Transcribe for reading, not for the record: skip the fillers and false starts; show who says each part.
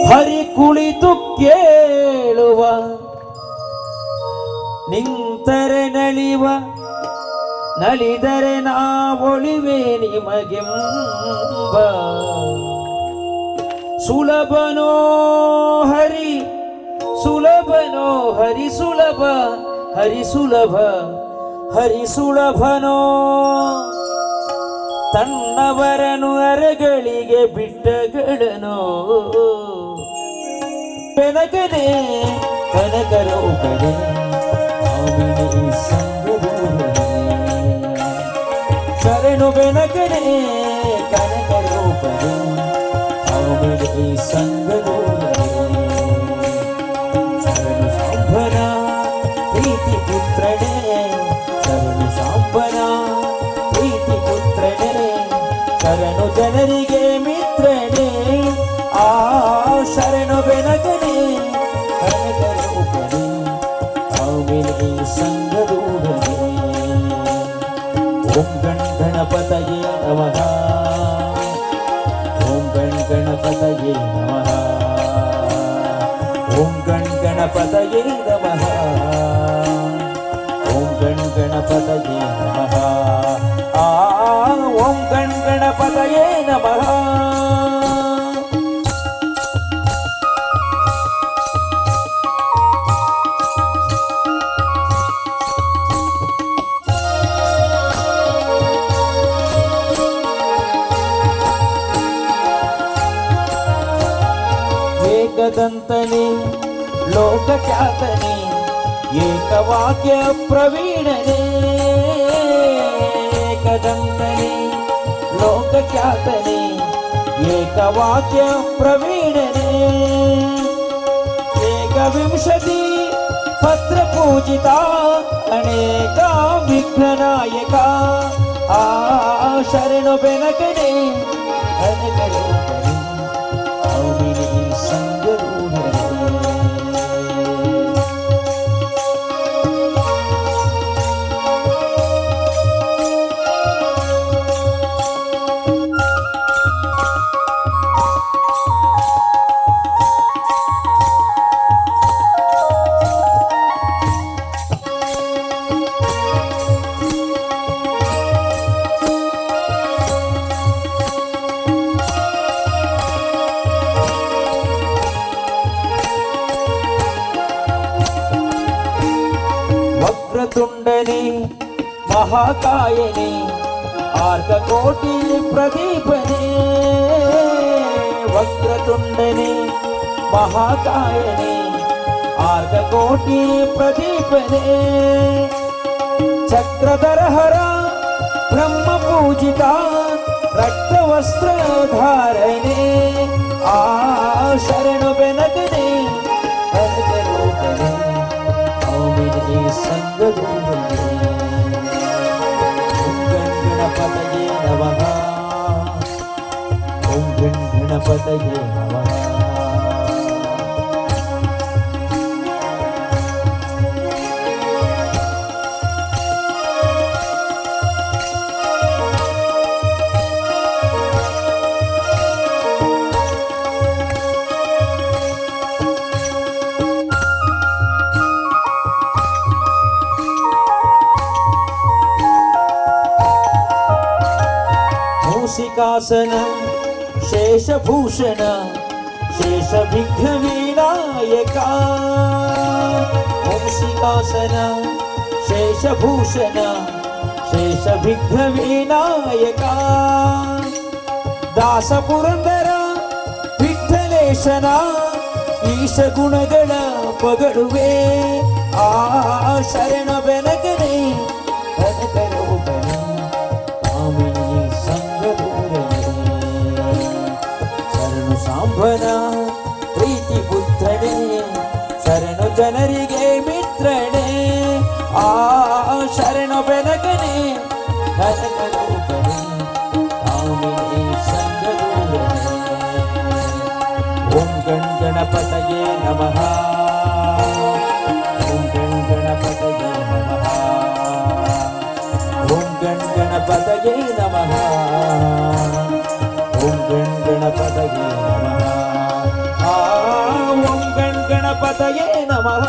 Speaker 1: ಹರಿ ಕುಳಿತು ಕೇಳುವ ನಿಂತರೆ ನಲಿವ ನಲಿದರೆ ನಾವೊಳಿವೆ ನಿಮಗೆಂಬ ಸುಲಭನೋ ಹರಿ ಸುಲಭನೋ ಹರಿ ಸುಲಭ ಹರಿ ಸುಲಭ ಹರಿ ಸುಲಭನೋ ತನ್ನವರನು ಅರಗಳಿಗೆ ಬಿಟ್ಟಗಳನೋ ಬೆನಗನೆ ಕನಕರೋಗನೆ ಶರಣು ಬೆನಗನೆ ಕನಕರೋಗನೆ ಆಮೇಲೆ ಸಂಗದೂರನೆ ಶರಣು ಸಾಂಬನ ಪ್ರೀತಿ ಪುತ್ರನೇ ಶರಣು ಸಾಂಬನ ಪ್ರೀತಿ ಪುತ್ರನೇ ಶರಣು ಜನರಿಗೆ ಮಿತ್ರನೇ ಆ ಶರಣು ಬೆನಗನೆ ಕನಕರೋಗನೆ ಆಮೇಲೆ ಸಂಗದೂರನೆ ಓಂ ಗಣಪತಯೇ ನಮಃ ಓಂ ಗಣಪತಯೇ ನಮಃ ಓಂ ಗಣಪತಯೇ ನಮಃ ಓಂ ಗಣಪತಯೇ ನಮಃ ಆ ಓಂ ಗಣಪತಯೇ ನಮಃ ಏಕದಂತನೇ ಲೋಕಖ್ಯಾತನೇ ಏಕವಾಕ್ಯ ಪ್ರವೀಣನೇ ಏಕದಂತನೇ ಲೋಕಖ್ಯಾತನೇ ಏಕವಾಕ್ಯ ಪ್ರವೀಣನೇ ಏಕವಿಂಶತಿ ಪತ್ರ ಪೂಜಿತ ಅನೇಕ ವಿಘ್ನನಾಯಕ ಆ ಶರಣು ಬೆನಕನೇ ಕನಕರೋಗನೆ ಆಮೇಲೆ ಸಂಗದೂರನೆ ವಕ್ರತುಂಡನೇ ಮಹಾಕಾಯನೇ ಆರ್ಕಕೋಟಿ ಪ್ರದೀಪನೇ ವಕ್ರತುಂಡನೇ ಮಹಾಕಾಯನೇ ಆರ್ಕಕೋಟಿ ಪ್ರದೀಪನೇ ಚಕ್ರಧರಹರ ಬ್ರಹ್ಮ ಪೂಜಿತ ರಕ್ತವಸ್ತ್ರಧಾರಣೆ ಆ ಶರಣು ಬೆನಕನೇ ಕನಕರೋಗನೆ ಆಮೇಲೆ ಸಂಗದೂರನೆ ಓಂ ಗಣಪತಯೇ ನಮಃ ಓಂ ಗಣಪತಯೇ ನಮಃ ಮೂಷಿಕಾಸನ ಶೇಷಭೂಷಣ ಶೇಷವಿಘ್ನ ವಿನಾಯಕ ಮೂಷಿಕಾಸನ ಶೇಷಭೂಷಣ ಶೇಷವಿಘ್ನ ವಿನಾಯಕ ದಾಸ ಪುರಂದರ ವಿಠ್ಠಲೇಶನ ಈಶ ಗುಣಗಳ ಪಗಡುವೆ ಆ ಶರಣ ಬೆನಕನೇ ಕನಕರೋಗನೆ ಕಾಮಿನಿ ಸಂಗದೂರನೆ ಶರಣು ಸಾಂಬನ ಪ್ರೀತಿ ಪುತ್ರನೇ ಶರಣು ಜನರಿಗೆ ಮಿತ್ರನೇ ಆ ಶರಣು ಬೆನಕನೇ ಕನಕರೋಗನೆ ಕಾಮಿನಿ ಸಂಗದೂರನೆ ಓಂ ಗಣಪತಯೇ ನಮಃ ಓಂ ಗಣಪತಯೇ ನಮಃ ಓಂ ಗಣಪತಯೇ ನಮಃ ಓಂ ಗಣಪತಯೇ ನಮಃ ಗಣಪತಯೇ ನಮಃ